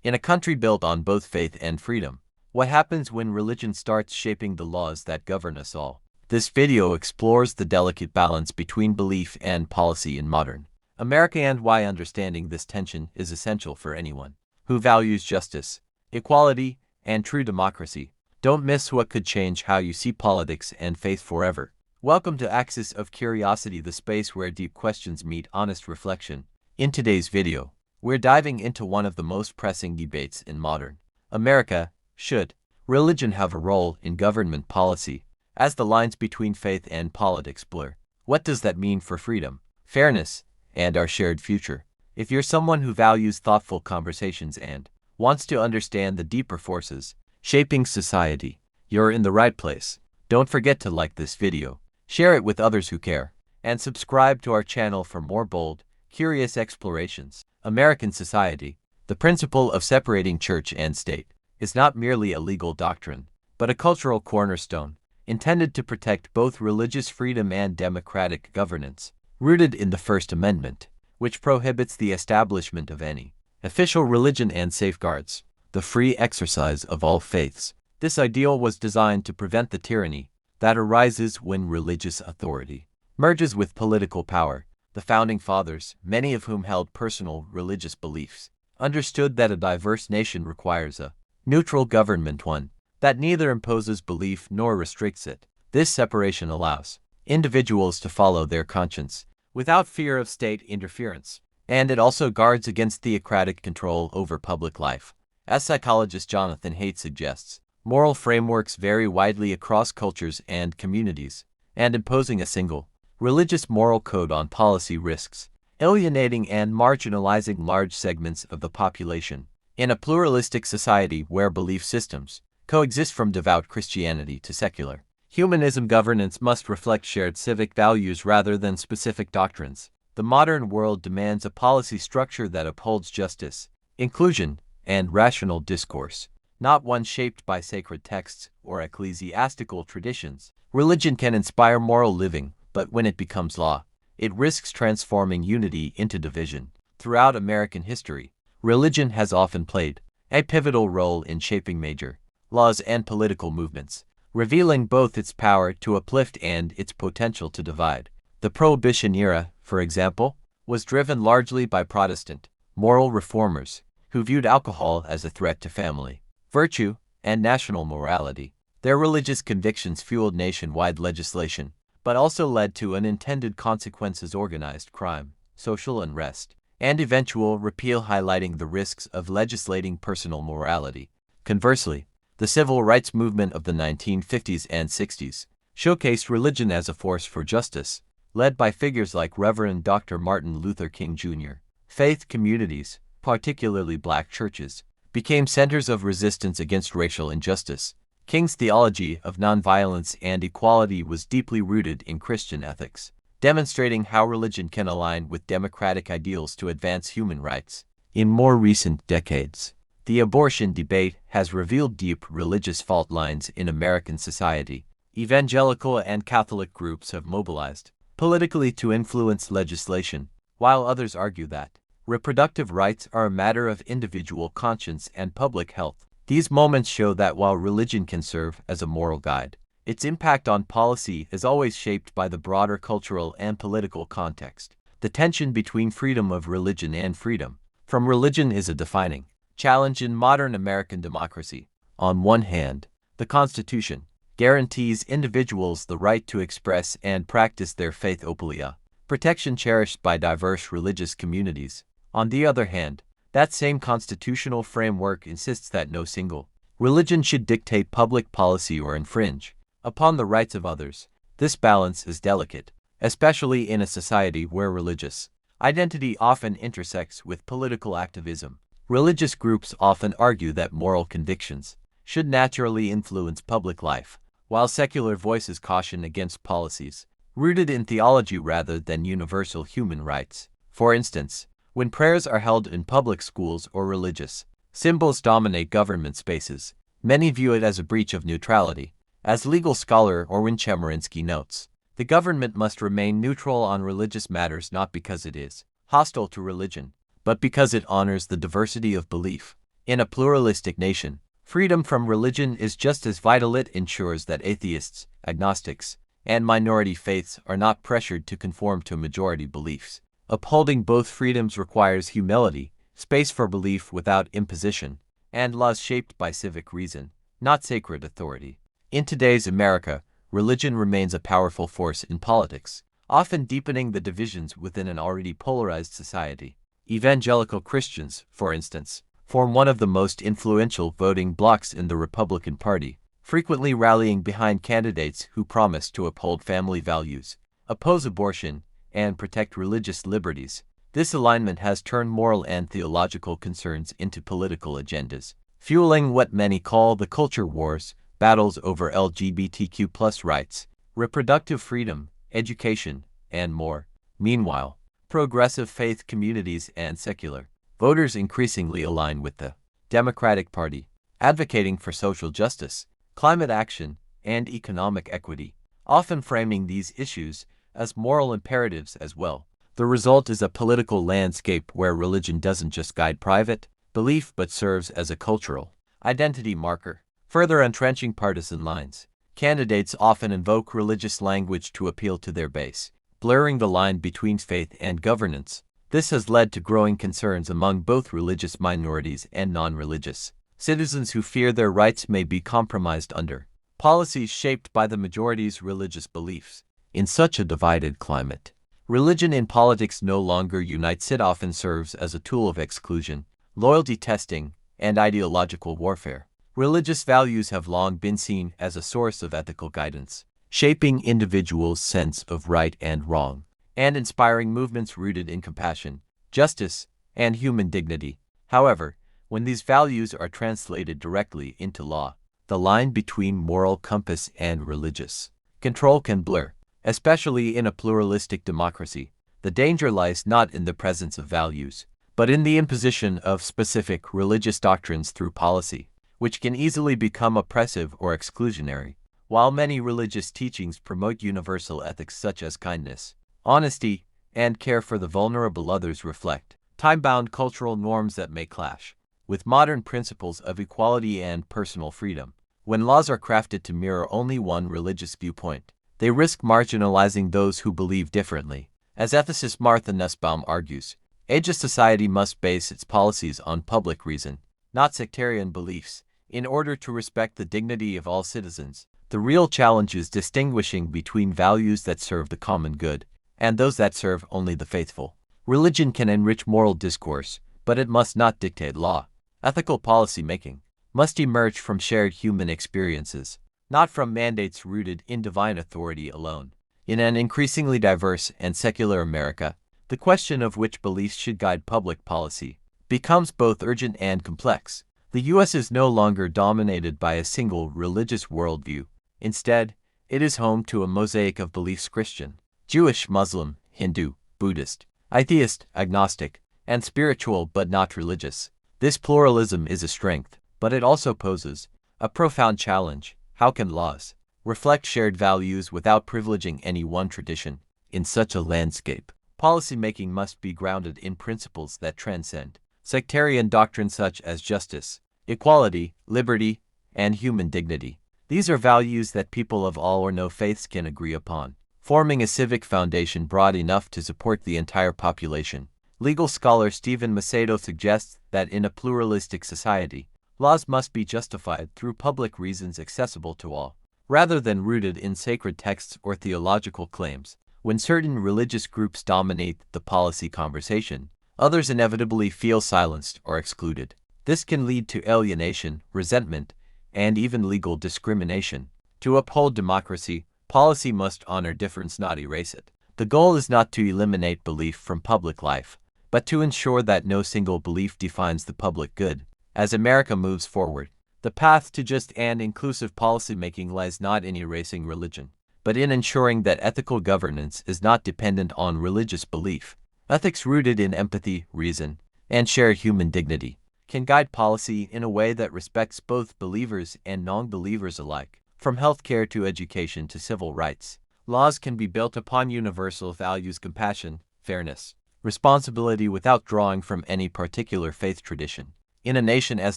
In a country built on both faith and freedom, what happens when religion starts shaping the laws that govern us all? This video explores the delicate balance between belief and policy in modern America and why understanding this tension is essential for anyone who values justice, equality, and true democracy. Don't miss what could change how you see politics and faith forever. Welcome to Axis of Curiosity, the space where deep questions meet honest reflection. In today's video, we're diving into one of the most pressing debates in modern America. Should religion have a role in government policy? As the lines between faith and politics blur, what does that mean for freedom, fairness, and our shared future? If you're someone who values thoughtful conversations and wants to understand the deeper forces shaping society, you're in the right place. Don't forget to like this video, share it with others who care, and subscribe to our channel for more bold, curious explorations. American society, the principle of separating church and state, is not merely a legal doctrine, but a cultural cornerstone intended to protect both religious freedom and democratic governance. Rooted in the First Amendment, which prohibits the establishment of any official religion and safeguards the free exercise of all faiths, this ideal was designed to prevent the tyranny that arises when religious authority merges with political power. The Founding Fathers, many of whom held personal religious beliefs, understood that a diverse nation requires a neutral government, one that neither imposes belief nor restricts it. This separation allows individuals to follow their conscience without fear of state interference, and it also guards against theocratic control over public life. As psychologist Jonathan Haidt suggests, moral frameworks vary widely across cultures and communities, and imposing a single religious moral code on policy risks alienating and marginalizing large segments of the population. In a pluralistic society where belief systems coexist, from devout Christianity to secular humanism, governance must reflect shared civic values rather than specific doctrines. The modern world demands a policy structure that upholds justice, inclusion, and rational discourse, not one shaped by sacred texts or ecclesiastical traditions. Religion can inspire moral living, but when it becomes law, it risks transforming unity into division. Throughout American history, religion has often played a pivotal role in shaping major laws and political movements, revealing both its power to uplift and its potential to divide. The Prohibition era, for example, was driven largely by Protestant moral reformers who viewed alcohol as a threat to family, virtue, and national morality. Their religious convictions fueled nationwide legislation, but also led to unintended consequences: organized crime, social unrest, and eventual repeal, highlighting the risks of legislating personal morality. Conversely, the civil rights movement of the 1950s and 60s showcased religion as a force for justice, led by figures like Reverend Dr. Martin Luther King Jr. Faith communities, particularly black churches, became centers of resistance against racial injustice. King's theology of nonviolence and equality was deeply rooted in Christian ethics, demonstrating how religion can align with democratic ideals to advance human rights. In more recent decades, the abortion debate has revealed deep religious fault lines in American society. Evangelical and Catholic groups have mobilized politically to influence legislation, while others argue that reproductive rights are a matter of individual conscience and public health. These moments show that while religion can serve as a moral guide, its impact on policy is always shaped by the broader cultural and political context. The tension between freedom of religion and freedom from religion is a defining challenge in modern American democracy. On one hand, the Constitution guarantees individuals the right to express and practice their faith openly, a protection cherished by diverse religious communities. On the other hand, that same constitutional framework insists that no single religion should dictate public policy or infringe upon the rights of others. This balance is delicate, especially in a society where religious identity often intersects with political activism. Religious groups often argue that moral convictions should naturally influence public life, while secular voices caution against policies rooted in theology rather than universal human rights. For instance, when prayers are held in public schools or religious symbols dominate government spaces, many view it as a breach of neutrality. As legal scholar Orwin Chemerinsky notes, the government must remain neutral on religious matters not because it is hostile to religion, but because it honors the diversity of belief. In a pluralistic nation, freedom from religion is just as vital. It ensures that atheists, agnostics, and minority faiths are not pressured to conform to majority beliefs. Upholding both freedoms requires humility, space for belief without imposition, and laws shaped by civic reason, not sacred authority. In today's America, religion remains a powerful force in politics, often deepening the divisions within an already polarized society. Evangelical Christians, for instance, form one of the most influential voting blocs in the Republican Party, frequently rallying behind candidates who promise to uphold family values, oppose abortion, and protect religious liberties. This alignment has turned moral and theological concerns into political agendas, fueling what many call the culture wars, battles over LGBTQ+ rights, reproductive freedom, education, and more. Meanwhile, progressive faith communities and secular voters increasingly align with the Democratic Party, advocating for social justice, climate action, and economic equity, often framing these issues as moral imperatives as well. The result is a political landscape where religion doesn't just guide private belief but serves as a cultural identity marker, further entrenching partisan lines. Candidates often invoke religious language to appeal to their base, blurring the line between faith and governance. This has led to growing concerns among both religious minorities and non-religious citizens who fear their rights may be compromised under policies shaped by the majority's religious beliefs. In such a divided climate, religion in politics no longer unites. It often serves as a tool of exclusion, loyalty testing, and ideological warfare. Religious values have long been seen as a source of ethical guidance, shaping individuals' sense of right and wrong, and inspiring movements rooted in compassion, justice, and human dignity. However, when these values are translated directly into law, the line between moral compass and religious control can blur. Especially in a pluralistic democracy, the danger lies not in the presence of values, but in the imposition of specific religious doctrines through policy, which can easily become oppressive or exclusionary. While many religious teachings promote universal ethics such as kindness, honesty, and care for the vulnerable, others reflect time-bound cultural norms that may clash with modern principles of equality and personal freedom. When laws are crafted to mirror only one religious viewpoint, they risk marginalizing those who believe differently. As ethicist Martha Nussbaum argues, a just society must base its policies on public reason, not sectarian beliefs, in order to respect the dignity of all citizens. The real challenge is distinguishing between values that serve the common good and those that serve only the faithful. Religion can enrich moral discourse, but it must not dictate law. Ethical policymaking must emerge from shared human experiences, not from mandates rooted in divine authority alone. In an increasingly diverse and secular America, the question of which beliefs should guide public policy becomes both urgent and complex. The U.S. is no longer dominated by a single religious worldview. Instead, it is home to a mosaic of beliefs: Christian, Jewish, Muslim, Hindu, Buddhist, atheist, agnostic, and spiritual but not religious. This pluralism is a strength, but it also poses a profound challenge. How can laws reflect shared values without privileging any one tradition? In such a landscape, policymaking must be grounded in principles that transcend sectarian doctrines such as justice, equality, liberty, and human dignity. These are values that people of all or no faiths can agree upon, forming a civic foundation broad enough to support the entire population. Legal scholar Stephen Macedo suggests that in a pluralistic society, laws must be justified through public reasons accessible to all, rather than rooted in sacred texts or theological claims. When certain religious groups dominate the policy conversation, others inevitably feel silenced or excluded. This can lead to alienation, resentment, and even legal discrimination. To uphold democracy, policy must honor difference, not erase it. The goal is not to eliminate belief from public life, but to ensure that no single belief defines the public good. As America moves forward, the path to just and inclusive policymaking lies not in erasing religion, but in ensuring that ethical governance is not dependent on religious belief. Ethics rooted in empathy, reason, and shared human dignity can guide policy in a way that respects both believers and non-believers alike. From healthcare to education to civil rights, laws can be built upon universal values: compassion, fairness, responsibility, without drawing from any particular faith tradition. In a nation as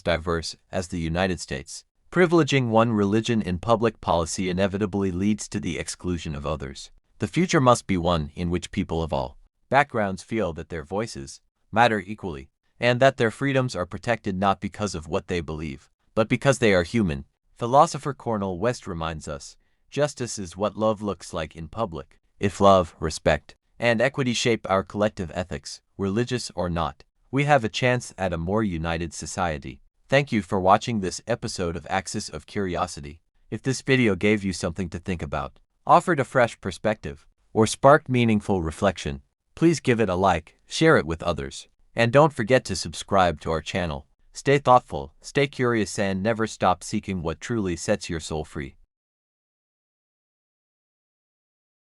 diverse as the United States, privileging one religion in public policy inevitably leads to the exclusion of others. The future must be one in which people of all backgrounds feel that their voices matter equally, and that their freedoms are protected not because of what they believe, but because they are human. Philosopher Cornel reminds us, justice is what love looks like in public. If love, respect, and equity shape our collective ethics, religious or not, we have a chance at a more united society. Thank you for watching this episode of Axis of Curiosity. If this video gave you something to think about, offered a fresh perspective, or sparked meaningful reflection, please give it a like, share it with others, and don't forget to subscribe to our channel. Stay thoughtful, stay curious, and never stop seeking what truly sets your soul free.